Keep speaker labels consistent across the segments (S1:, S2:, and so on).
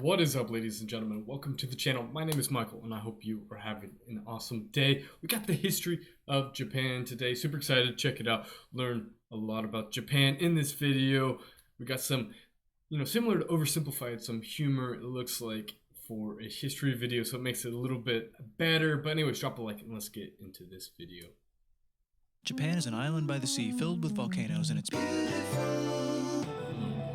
S1: What is up, ladies and gentlemen? Welcome to the channel. My name is Michael, and I hope you are having an awesome day. We got the history of Japan today. Super excited. Check it out. Learn a lot about Japan in this video. We got some, similar to oversimplified, some humor, it looks like, for a history video, so it makes it a little bit better. But anyways, drop a like and let's get into this video.
S2: Japan is an island by the sea filled with volcanoes, and it's beautiful.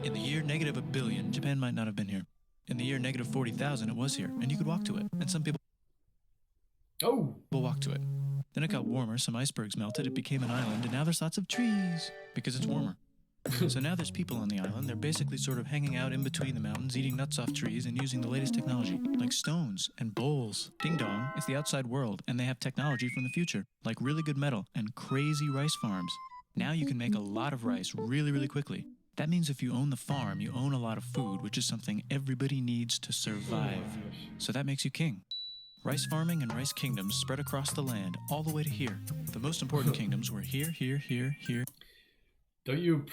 S2: In the year negative a billion, Japan might not have been here. In the year negative 40,000, it was here, and you could walk to it. And some people walk to it. Then it got warmer, some icebergs melted, it became an island, and now there's lots of trees because it's warmer. So now there's people on the island. They're basically sort of hanging out in between the mountains, eating nuts off trees, and using the latest technology, like stones and bowls. Ding dong, it's the outside world, and they have technology from the future, like really good metal and crazy rice farms. Now you can make a lot of rice really, really quickly. That means if you own the farm, you own a lot of food, which is something everybody needs to survive. So that makes you king. Rice farming and rice kingdoms spread across the land, all the way to here. The most important kingdoms were here, here, here, here.
S1: Don't you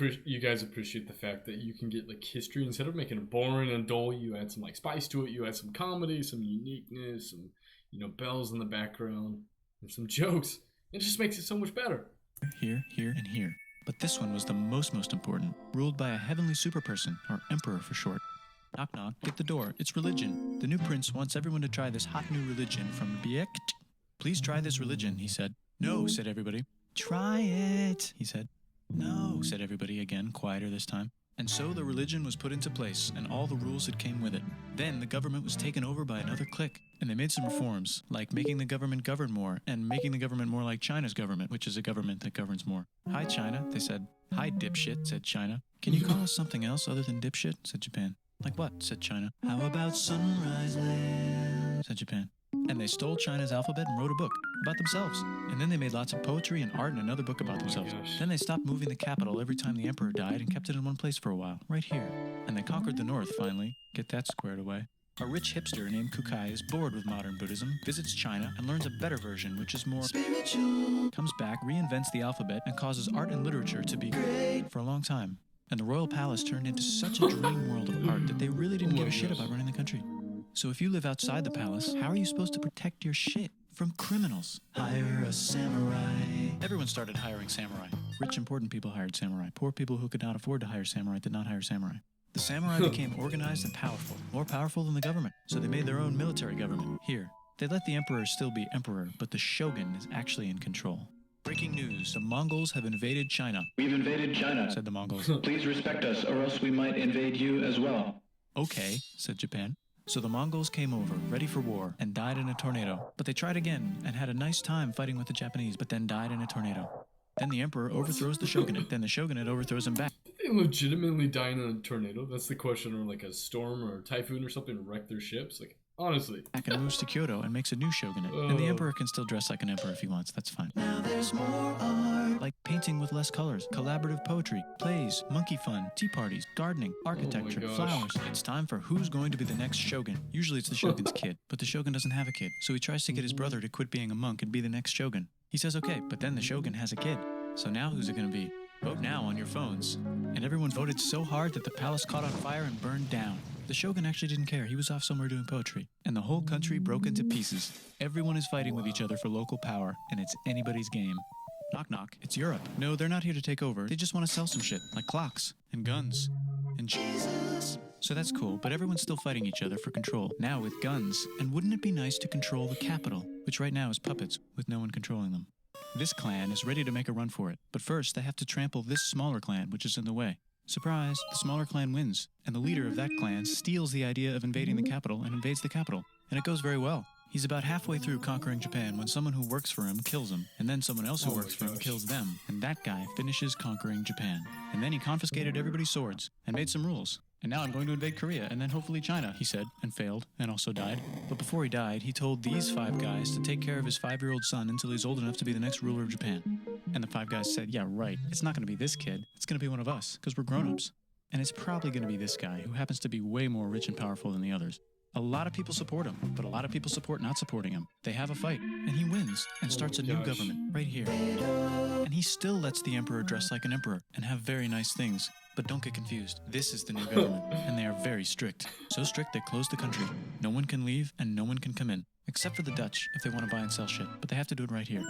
S1: guys appreciate the fact that you can get like history instead of making it boring and dull? You add some like spice to it. You add some comedy, some uniqueness, some bells in the background, and some jokes. It just makes it so much better.
S2: Here, here, and here. But this one was the most important, ruled by a heavenly superperson, or emperor for short. Knock knock, get the door, it's religion. The new prince wants everyone to try this hot new religion from Biekt. Please try this religion, he said. No, said everybody. Try it, he said. No, said everybody again, quieter this time. And so the religion was put into place, and all the rules that came with it. Then the government was taken over by another clique, and they made some reforms, like making the government govern more, and making the government more like China's government, which is a government that governs more. Hi, China, they said. Hi, dipshit, said China. Can you call us something else other than dipshit, said Japan. Like what, said China. How about Sunrise Land, said Japan. And they stole China's alphabet and wrote a book about themselves. And then they made lots of poetry and art and another book about themselves. Then they stopped moving the capital every time the emperor died and kept it in one place for a while, right here. And they conquered the north finally. Get that squared away. A rich hipster named Kukai is bored with modern Buddhism, visits China, and learns a better version, which is more spiritual. Comes back, reinvents the alphabet, and causes art and literature to be great for a long time. And the royal palace turned into such a dream world of art that they really didn't give a shit about running the country. So if you live outside the palace, how are you supposed to protect your shit from criminals? Hire a samurai. Everyone started hiring samurai. Rich, important people hired samurai. Poor people who could not afford to hire samurai did not hire samurai. The samurai became organized and powerful, more powerful than the government. So they made their own military government. Here, they let the emperor still be emperor, but the shogun is actually in control. Breaking news, the Mongols have invaded China.
S3: We've invaded China,
S2: said the Mongols.
S3: Please respect us, or else we might invade you as well.
S2: Okay, said Japan. So the Mongols came over, ready for war, and died in a tornado. But they tried again, and had a nice time fighting with the Japanese, but then died in a tornado. Then the emperor overthrows the shogunate, then the shogunate overthrows him back.
S1: Did they legitimately die in a tornado? That's the question, or like a storm or a typhoon or something wreck their ships? Like, honestly.
S2: Back and moves to Kyoto and makes a new shogunate. And the emperor can still dress like an emperor if he wants, that's fine. Now there's more art. Like painting with less colors, collaborative poetry, plays, monkey fun, tea parties, gardening, architecture, flowers. It's time for who's going to be the next shogun. Usually it's the shogun's kid, but the shogun doesn't have a kid. So he tries to get his brother to quit being a monk and be the next shogun. He says okay, but then the shogun has a kid. So now who's it going to be? Vote now on your phones. And everyone voted so hard that the palace caught on fire and burned down. The shogun actually didn't care. He was off somewhere doing poetry. And the whole country broke into pieces. Everyone is fighting with each other for local power, and it's anybody's game. Knock knock, it's Europe. No, they're not here to take over. They just want to sell some shit, like clocks, and guns, and Jesus. So that's cool, but everyone's still fighting each other for control, now with guns. And wouldn't it be nice to control the capital, which right now is puppets, with no one controlling them? This clan is ready to make a run for it, but first they have to trample this smaller clan, which is in the way. Surprise, the smaller clan wins, and the leader of that clan steals the idea of invading the capital and invades the capital, and it goes very well. He's about halfway through conquering Japan when someone who works for him kills him, and then someone else who works for him kills them, and that guy finishes conquering Japan. And then he confiscated everybody's swords, and made some rules. And now I'm going to invade Korea, and then hopefully China, he said, and failed, and also died. But before he died, he told these 5 guys to take care of his 5-year-old son until he's old enough to be the next ruler of Japan. And the 5 guys said, yeah, right, it's not going to be this kid, it's going to be one of us, because we're grown-ups. And it's probably going to be this guy, who happens to be way more rich and powerful than the others. A lot of people support him, but a lot of people support not supporting him. They have a fight, and he wins, and starts a new government, right here. And he still lets the emperor dress like an emperor, and have very nice things. But don't get confused. This is the new government, and they are very strict. So strict they closed the country. No one can leave, and no one can come in. Except for the Dutch, if they want to buy and sell shit. But they have to do it right here.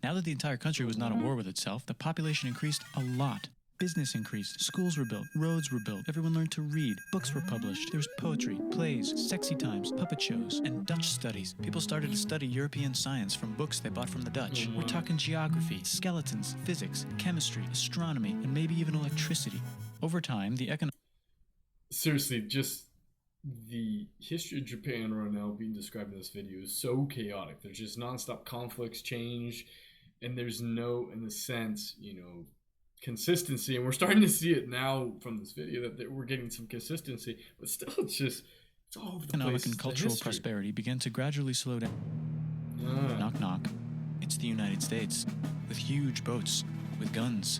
S2: Now that the entire country was not at war with itself, the population increased a lot. Business increased, schools were built, roads were built, everyone learned to read, books were published, there was poetry, plays, sexy times, puppet shows, and Dutch studies. People started to study European science from books they bought from the Dutch. We're talking geography, skeletons, physics, chemistry, astronomy, and maybe even electricity. Over time, the economic...
S1: Seriously, just the history of Japan right now being described in this video is so chaotic. There's just nonstop conflicts, change, and there's no, in a sense, consistency, and we're starting to see it now from this video that we're getting some consistency, but still it's all over the
S2: economic
S1: place.
S2: and cultural prosperity began to gradually slow down. Knock knock. It's the United States, with huge boats, with guns,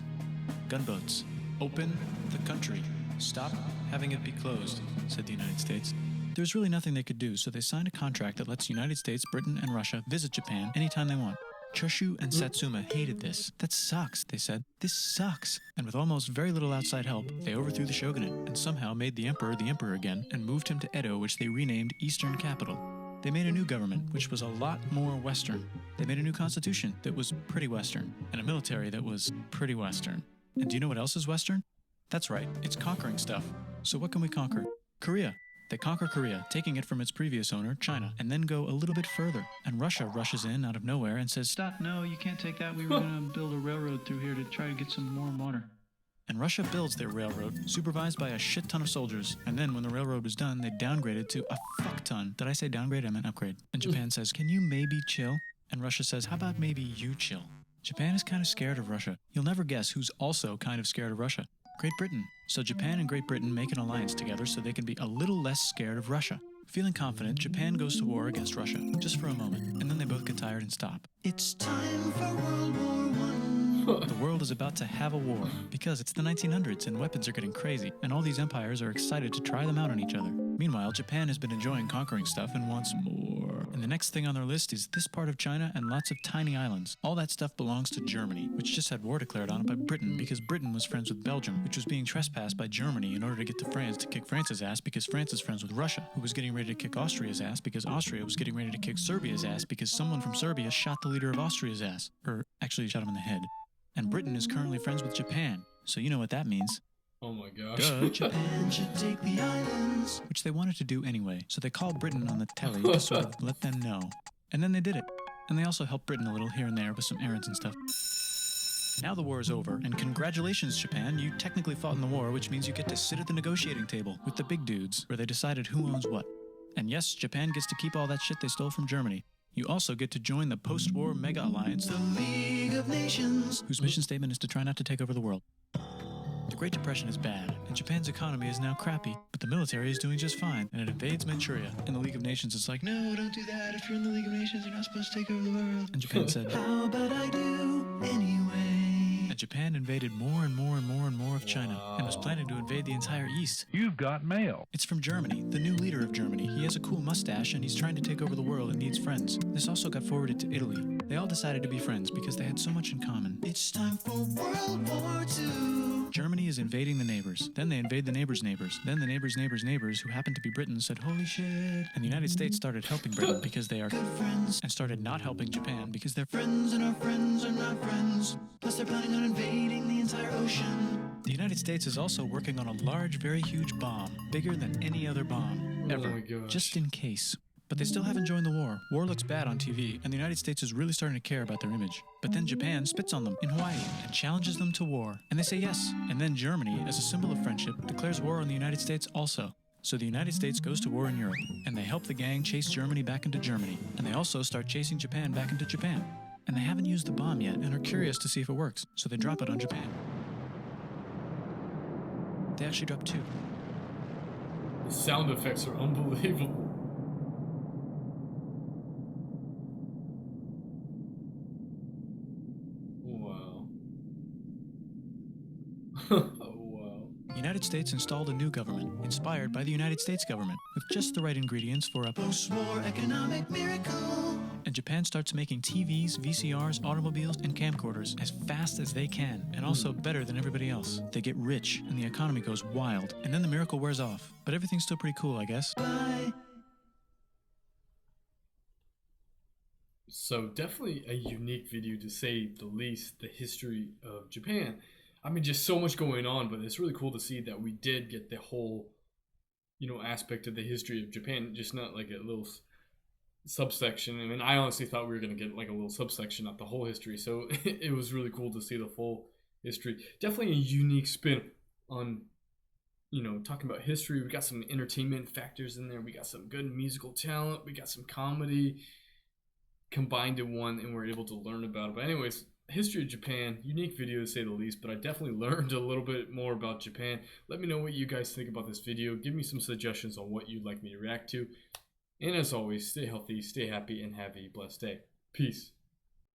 S2: gunboats. Open the country. Stop having it be closed, said the United States. There's really nothing they could do, so they signed a contract that lets the United States, Britain, and Russia visit Japan anytime they want. Choshu and Satsuma hated this. That sucks, they said. This sucks. And with almost very little outside help, they overthrew the Shogunate and somehow made the emperor again and moved him to Edo, which they renamed Eastern Capital. They made a new government, which was a lot more Western. They made a new constitution that was pretty Western, and a military that was pretty Western. And do you know what else is Western? That's right, it's conquering stuff. So what can we conquer? Korea. They conquer Korea, taking it from its previous owner, China, and then go a little bit further. And Russia rushes in out of nowhere and says, "Stop, no, you can't take that. We were going to build a railroad through here to try to get some warm water." And Russia builds their railroad, supervised by a shit ton of soldiers. And then when the railroad was done, they downgraded to a fuck ton. Did I say downgrade? I meant upgrade. And Japan says, "Can you maybe chill?" And Russia says, "How about maybe you chill?" Japan is kind of scared of Russia. You'll never guess who's also kind of scared of Russia. Great Britain. So Japan and Great Britain make an alliance together so they can be a little less scared of Russia. Feeling confident, Japan goes to war against Russia, just for a moment, and then they both get tired and stop. It's time for World War I. The world is about to have a war, because it's the 1900s and weapons are getting crazy, and all these empires are excited to try them out on each other. Meanwhile, Japan has been enjoying conquering stuff and wants more. And the next thing on their list is this part of China and lots of tiny islands. All that stuff belongs to Germany, which just had war declared on it by Britain because Britain was friends with Belgium, which was being trespassed by Germany in order to get to France to kick France's ass because France is friends with Russia, who was getting ready to kick Austria's ass because Austria was getting ready to kick Serbia's ass because someone from Serbia shot the leader of Austria's ass. Or actually shot him in the head. And Britain is currently friends with Japan, so you know what that means.
S1: Oh my gosh.
S2: Japan should take the islands. Which they wanted to do anyway, so they called Britain on the telly to sort of let them know. And then they did it. And they also helped Britain a little here and there with some errands and stuff. Now the war is over, and congratulations, Japan, you technically fought in the war, which means you get to sit at the negotiating table with the big dudes, where they decided who owns what. And yes, Japan gets to keep all that shit they stole from Germany. You also get to join the post-war mega alliance, the League of Nations, whose mission statement is to try not to take over the world. The Great Depression is bad, and Japan's economy is now crappy, but the military is doing just fine, and it invades Manchuria. And the League of Nations is like, "No, don't do that. If you're in the League of Nations, you're not supposed to take over the world." And Japan said, "How about I do anyway?" And Japan invaded more and more and more and more of China, and was planning to invade the entire East.
S4: You've got mail.
S2: It's from Germany, the new leader of Germany. He has a cool mustache, and he's trying to take over the world and needs friends. This also got forwarded to Italy. They all decided to be friends because they had so much in common. It's time for World War II. Germany is invading the neighbors. Then they invade the neighbors' neighbors. Then the neighbors' neighbors' neighbors, who happened to be Britain, said, "Holy shit." And the United States started helping Britain because they are good friends, and started not helping Japan because they're friends and our friends are not friends. Plus they're planning on invading the entire ocean. The United States is also working on a large, very huge bomb, bigger than any other bomb ever,
S1: my gosh.
S2: just in case. But they still haven't joined the war. War looks bad on TV, and the United States is really starting to care about their image. But then Japan spits on them in Hawaii and challenges them to war. And they say yes. And then Germany, as a symbol of friendship, declares war on the United States also. So the United States goes to war in Europe, and they help the gang chase Germany back into Germany. And they also start chasing Japan back into Japan. And they haven't used the bomb yet, and are curious to see if it works. So they drop it on Japan. They actually dropped 2.
S1: The sound effects are unbelievable. Wow. Oh, wow.
S2: The United States installed a new government, inspired by the United States government, with just the right ingredients for a post-war economic miracle. and Japan starts making TVs, VCRs, automobiles, and camcorders as fast as they can, and also better than everybody else. They get rich, and the economy goes wild, and then the miracle wears off. But everything's still pretty cool, I guess. Bye.
S1: So definitely a unique video to say the least, the history of Japan. I mean, just so much going on, but it's really cool to see that we did get the whole, aspect of the history of Japan, just not like a little subsection. I mean, I honestly thought we were going to get like a little subsection, not the whole history. So it was really cool to see the full history. Definitely a unique spin on, talking about history. We got some entertainment factors in there. We got some good musical talent. We got some comedy combined in one, and we're able to learn about it. But anyways, history of Japan, unique video to say the least, but I definitely learned a little bit more about Japan. Let me know what you guys think about this video. Give me some suggestions on what you'd like me to react to. And as always, stay healthy, stay happy, and have a blessed day. Peace.